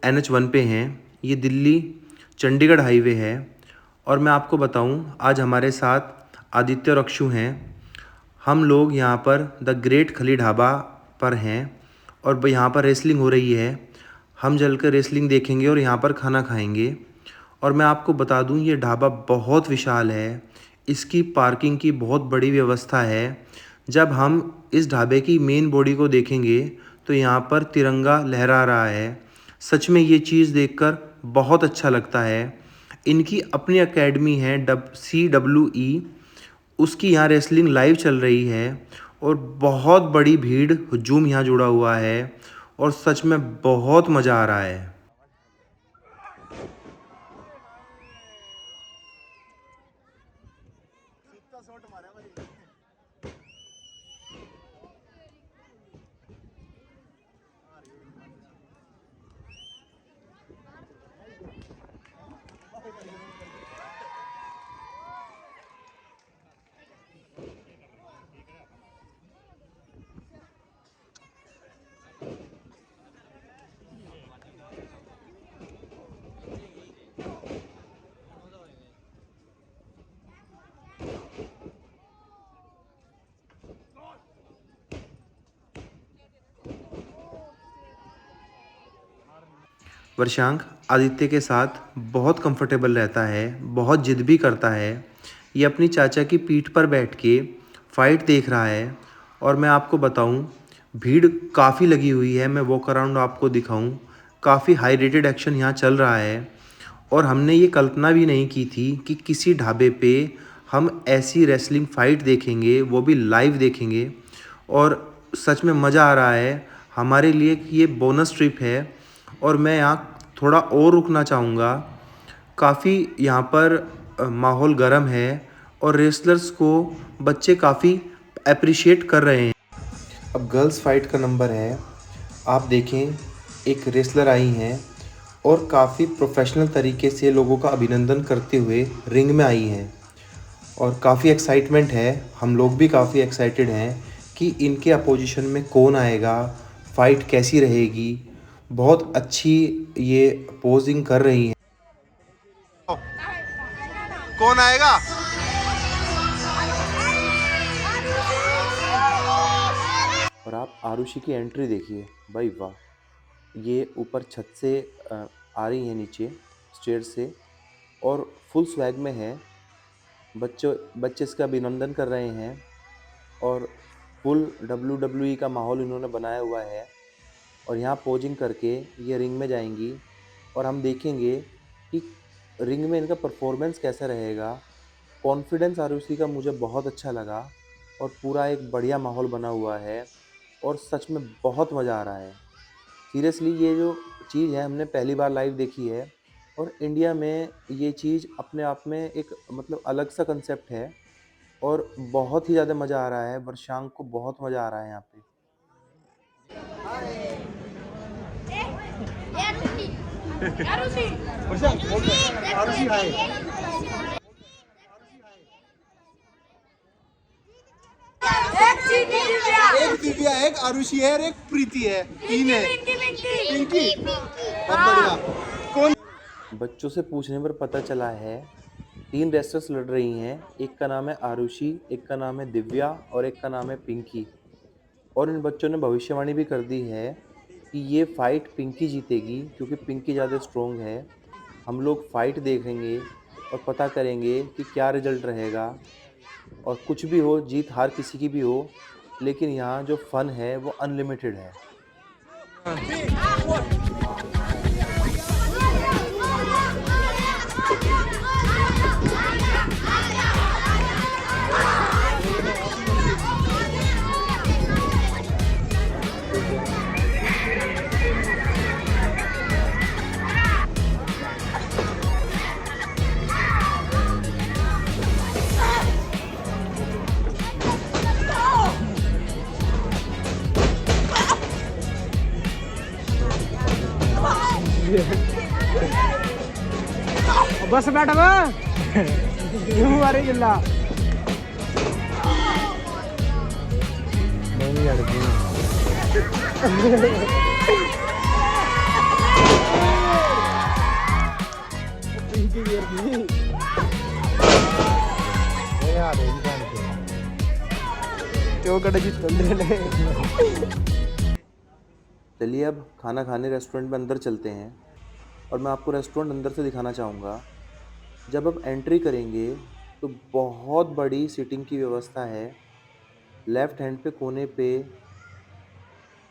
NH1 पे हैं। ये दिल्ली चंडीगढ़ हाईवे है। और मैं आपको बताऊं, आज हमारे साथ आदित्य और अक्षु हैं। हम लोग यहाँ पर द ग्रेट खली ढाबा पर हैं और यहाँ पर रेसलिंग हो रही है। हम चलकर रेसलिंग देखेंगे और यहाँ पर खाना खाएंगे। और मैं आपको बता दूं, ये ढाबा बहुत विशाल है। इसकी पार्किंग की बहुत बड़ी व्यवस्था है। जब हम इस ढाबे की मेन बॉडी को देखेंगे तो यहाँ पर तिरंगा लहरा रहा है। सच में ये चीज़ देखकर बहुत अच्छा लगता है। इनकी अपनी एकेडमी है CWE, उसकी यहाँ रेसलिंग लाइव चल रही है और बहुत बड़ी भीड़ हुजूम यहाँ जुड़ा हुआ है और सच में बहुत मज़ा आ रहा है। वर्षांक आदित्य के साथ बहुत कंफर्टेबल रहता है, बहुत जिद भी करता है। ये अपनी चाचा की पीठ पर बैठ के फाइट देख रहा है। और मैं आपको बताऊं, भीड़ काफ़ी लगी हुई है। मैं वॉक अराउंड आपको दिखाऊं, काफ़ी हाई रेटेड एक्शन यहाँ चल रहा है। और हमने ये कल्पना भी नहीं की थी कि किसी ढाबे पे हम ऐसी रेसलिंग फ़ाइट देखेंगे, वो भी लाइव देखेंगे। और सच में मज़ा आ रहा है। हमारे लिए ये बोनस ट्रिप है। और मैं यहाँ थोड़ा और रुकना चाहूँगा। काफ़ी यहाँ पर माहौल गर्म है और रेसलर्स को बच्चे काफ़ी अप्रिशिएट कर रहे हैं। अब गर्ल्स फाइट का नंबर है। आप देखें, एक रेसलर आई हैं और काफ़ी प्रोफेशनल तरीके से लोगों का अभिनंदन करते हुए रिंग में आई हैं और काफ़ी एक्साइटमेंट है। हम लोग भी काफ़ी एक्साइटेड हैं कि इनके अपोजिशन में कौन आएगा, फ़ाइट कैसी रहेगी। बहुत अच्छी ये पोजिंग कर रही हैं। कौन आएगा? और आप आरुषि की एंट्री देखिए, भाई वाह। ये ऊपर छत से आ रही है, नीचे स्टेयर से, और फुल स्वैग में है। बच्चे इसका अभिनंदन कर रहे हैं और फुल WWE का माहौल इन्होंने बनाया हुआ है। और यहाँ पोजिंग करके ये रिंग में जाएंगी और हम देखेंगे कि रिंग में इनका परफॉर्मेंस कैसा रहेगा। कॉन्फिडेंस आरुषि का मुझे बहुत अच्छा लगा और पूरा एक बढ़िया माहौल बना हुआ है और सच में बहुत मज़ा आ रहा है। सीरियसली ये जो चीज़ है हमने पहली बार लाइव देखी है और इंडिया में ये चीज़ अपने आप में एक मतलब अलग सा कंसेप्ट है और बहुत ही ज़्यादा मज़ा आ रहा है। वर्षांक को बहुत मज़ा आ रहा है यहाँ पे। एक दिव्या, एक आरुषि है और एक प्रीति है। तीन है। पिंकी। बहुत बढ़िया। कौन? बच्चों से पूछने पर पता चला है 3 रेसलर्स लड़ रही हैं। एक का नाम है आरुषि, एक का नाम है दिव्या और एक का नाम है पिंकी। और इन बच्चों ने भविष्यवाणी भी कर दी है कि ये फाइट पिंकी जीतेगी क्योंकि पिंकी ज़्यादा स्ट्रॉन्ग है। हम लोग फाइट देखेंगे और पता करेंगे कि क्या रिजल्ट रहेगा। और कुछ भी हो, जीत हार किसी की भी हो, लेकिन यहाँ जो फन है वो अनलिमिटेड है। बस बैठ मारे जिला नहीं चलिए अब खाना खाने रेस्टोरेंट में अंदर चलते हैं और मैं आपको रेस्टोरेंट अंदर से दिखाना चाहूँगा। जब आप एंट्री करेंगे तो बहुत बड़ी सीटिंग की व्यवस्था है। लेफ्ट हैंड पे कोने पे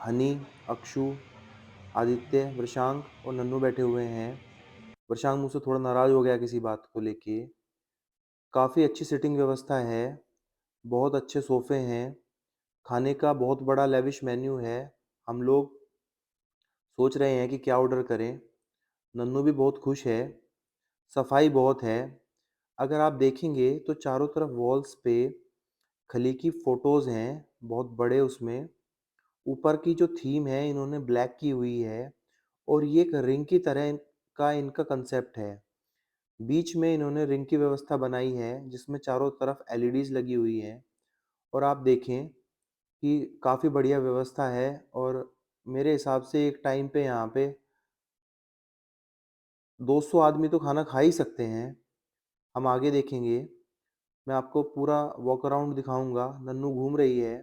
हनी, अक्षु, आदित्य, वृषांक और नन्नू बैठे हुए हैं। वृषांक मुझसे थोड़ा नाराज़ हो गया किसी बात को लेके। काफ़ी अच्छी सीटिंग व्यवस्था है, बहुत अच्छे सोफ़े हैं, खाने का बहुत बड़ा लेविश मेन्यू है। हम लोग सोच रहे हैं कि क्या ऑर्डर करें। नन्नू भी बहुत खुश है, सफाई बहुत है। अगर आप देखेंगे तो चारों तरफ वॉल्स पे खली की फ़ोटोज़ हैं, बहुत बड़े उसमें। ऊपर की जो थीम है इन्होंने ब्लैक की हुई है और ये एक रिंग की तरह का इनका कंसेप्ट है। बीच में इन्होंने रिंग की व्यवस्था बनाई है जिसमें चारों तरफ एलईडीज़ लगी हुई हैं और आप देखें कि काफ़ी बढ़िया व्यवस्था है और मेरे हिसाब से एक टाइम पे यहाँ पे 200 आदमी तो खाना खा ही सकते हैं। हम आगे देखेंगे, मैं आपको पूरा वॉक अराउंड दिखाऊँगा। नन्नू घूम रही है,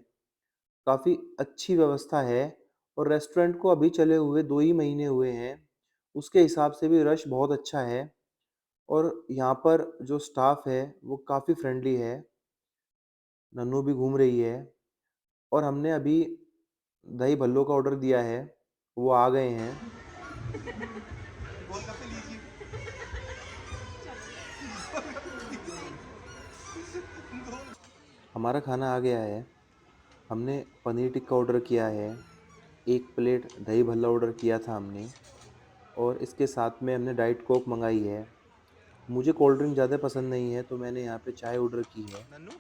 काफ़ी अच्छी व्यवस्था है और रेस्टोरेंट को अभी चले हुए 2 ही महीने हुए हैं। उसके हिसाब से भी रश बहुत अच्छा है और यहाँ पर जो स्टाफ है वो काफ़ी फ्रेंडली है। नन्नू भी घूम रही है और हमने अभी दही भल्लों का ऑर्डर दिया है, वो आ गए हैं। गोलगप्पे लीजिए। हमारा खाना आ गया है। हमने पनीर टिक्का ऑर्डर किया है, 1 प्लेट दही भल्ला ऑर्डर किया था हमने और इसके साथ में हमने डाइट कोक मंगाई है। मुझे कोल्ड ड्रिंक ज़्यादा पसंद नहीं है तो मैंने यहाँ पे चाय ऑर्डर की है नन्नू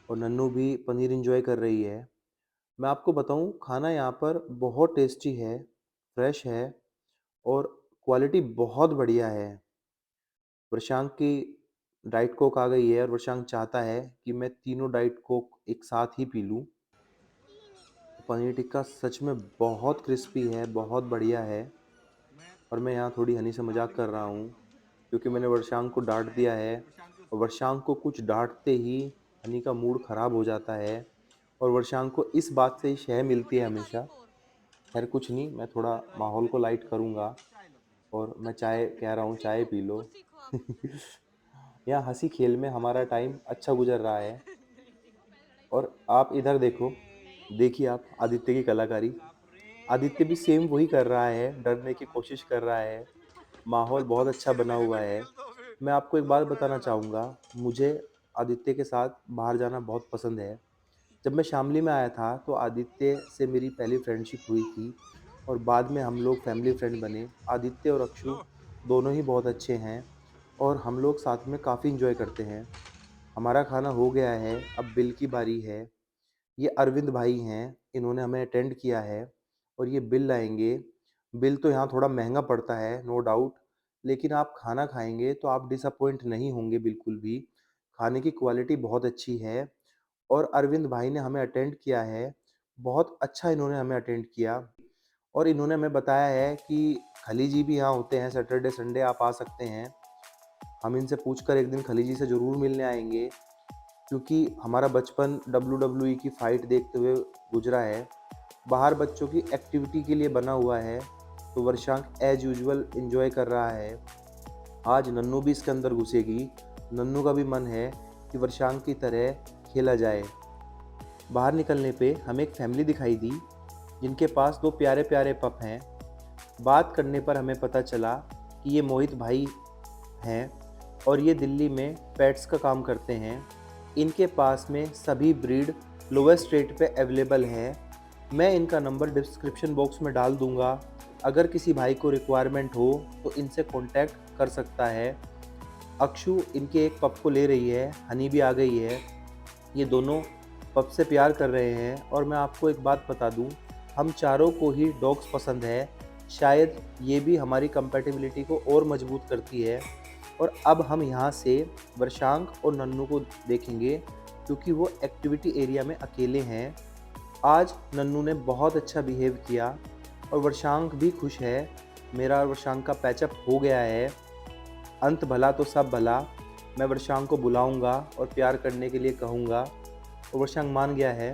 और नन्नू भी पनीर एंजॉय कर रही है। मैं आपको बताऊँ खाना यहाँ पर बहुत टेस्टी है, फ्रेश है और क्वालिटी बहुत बढ़िया है। प्रशांत की डाइट कोक आ गई है और प्रशांत चाहता है कि मैं तीनों डाइट कोक एक साथ ही पी लूँ। पनीर टिक्का सच में बहुत क्रिस्पी है, बहुत बढ़िया है और मैं यहाँ थोड़ी हनी से मजाक कर रहा हूँ क्योंकि मैंने वर्षांक को डांट दिया है और वर्षांक को कुछ डांटते ही हनी का मूड ख़राब हो जाता है और वर्षांक को इस बात से ही शय मिलती है हमेशा। खैर कुछ नहीं, मैं थोड़ा माहौल को लाइट करूँगा और मैं चाय कह रहा हूँ, चाय पी लो। यहाँ हंसी खेल में हमारा टाइम अच्छा गुजर रहा है और आप इधर देखो, देखिए आप आदित्य की कलाकारी। आदित्य भी सेम वही कर रहा है, डरने की कोशिश कर रहा है। माहौल बहुत अच्छा बना हुआ है। मैं आपको एक बात बताना चाहूँगा, मुझे आदित्य के साथ बाहर जाना बहुत पसंद है। जब मैं शामली में आया था तो आदित्य से मेरी पहली फ्रेंडशिप हुई थी और बाद में हम लोग फैमिली फ्रेंड बने। आदित्य और अक्षु दोनों ही बहुत अच्छे हैं और हम लोग साथ में काफ़ी एंजॉय करते हैं। हमारा खाना हो गया है, अब बिल की बारी है। ये अरविंद भाई हैं, इन्होंने हमें अटेंड किया है और ये बिल लाएँगे। बिल तो यहाँ थोड़ा महँगा पड़ता है, नो डाउट, लेकिन आप खाना खाएँगे तो आप डिसअपॉइंट नहीं होंगे बिल्कुल भी। खाने की क्वालिटी बहुत अच्छी है और अरविंद भाई ने हमें अटेंड किया है। बहुत अच्छा इन्होंने हमें अटेंड किया और इन्होंने हमें बताया है कि खली जी भी यहाँ होते हैं, सैटरडे संडे आप आ सकते हैं। हम इनसे पूछकर एक दिन खली जी से ज़रूर मिलने आएँगे क्योंकि हमारा बचपन डब्ल्यूडब्ल्यूई की फ़ाइट देखते हुए गुजरा है। बाहर बच्चों की एक्टिविटी के लिए बना हुआ है, तो वर्षांक एज़ यूजुअल एन्जॉय कर रहा है। आज नन्नू भी इसके अंदर घुसेगी। नन्नू का भी मन है कि वर्षांक की तरह खेला जाए। बाहर निकलने पे हमें एक फैमिली दिखाई दी, जिनके पास 2 प्यारे-प्यारे पप हैं। बात करने पर हमें पता चला कि ये मोहित भाई हैं और ये दिल्ली में पेट्स का काम करते हैं। इनके पास में सभी ब्रीड लोवेस्ट रेट पे अवेलेबल है। मैं इनका नंबर डिस्क्रिप्शन बॉक्स में डाल दूंगा। अगर किसी भाई को रिक्वायरमेंट हो तो इनसे कांटेक्ट कर सकता है। अक्षु इनके एक पप को ले रही है, हनी भी आ गई है। ये दोनों पप से प्यार कर रहे हैं और मैं आपको एक बात बता दूं, हम चारों को ही डॉग्स पसंद है। शायद ये भी हमारी कंपैटिबिलिटी को और मजबूत करती है। और अब हम यहाँ से वर्षांक और नन्नू को देखेंगे क्योंकि वो एक्टिविटी एरिया में अकेले हैं। आज नन्नू ने बहुत अच्छा बिहेव किया और वर्षांक भी खुश है। मेरा और वर्षांक का पैचअप हो गया है। अंत भला तो सब भला। मैं वर्षांक को बुलाऊंगा और प्यार करने के लिए कहूँगा, और वर्षांक मान गया है।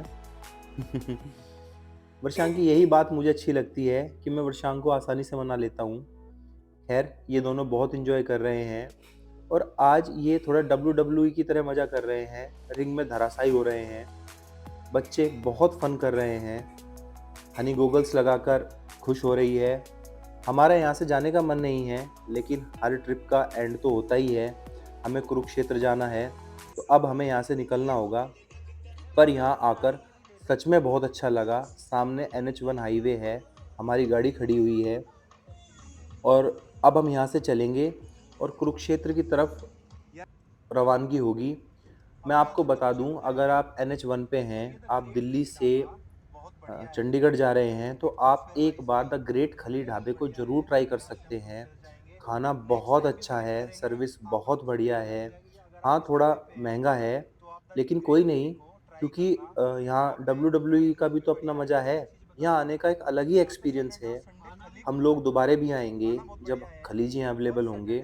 वर्षांक की यही बात मुझे अच्छी लगती है कि मैं वर्षांक को आसानी से मना लेता हूँ। खैर, ये दोनों बहुत एंजॉय कर रहे हैं और आज ये थोड़ा WWE की तरह मज़ा कर रहे हैं, रिंग में धराशायी हो रहे हैं। बच्चे बहुत फन कर रहे हैं। हनी गोगल्स लगाकर खुश हो रही है। हमारा यहाँ से जाने का मन नहीं है, लेकिन हर ट्रिप का एंड तो होता ही है। हमें कुरुक्षेत्र जाना है, तो अब हमें यहाँ से निकलना होगा। पर यहाँ आकर सच में बहुत अच्छा लगा। सामने NH1 हाईवे है, हमारी गाड़ी खड़ी हुई है और अब हम यहाँ से चलेंगे और कुरुक्षेत्र की तरफ रवानगी होगी। मैं आपको बता दूं, अगर आप NH1 पे हैं, आप दिल्ली से चंडीगढ़ जा रहे हैं, तो आप एक बार द ग्रेट खली ढाबे को ज़रूर ट्राई कर सकते हैं। खाना बहुत अच्छा है, सर्विस बहुत बढ़िया है। हाँ, थोड़ा महंगा है, लेकिन कोई नहीं, क्योंकि यहाँ WWE का भी तो अपना मज़ा है। यहाँ आने का एक अलग ही एक्सपीरियंस है। हम लोग दोबारा भी आएंगे जब खलीजी अवेलेबल होंगे।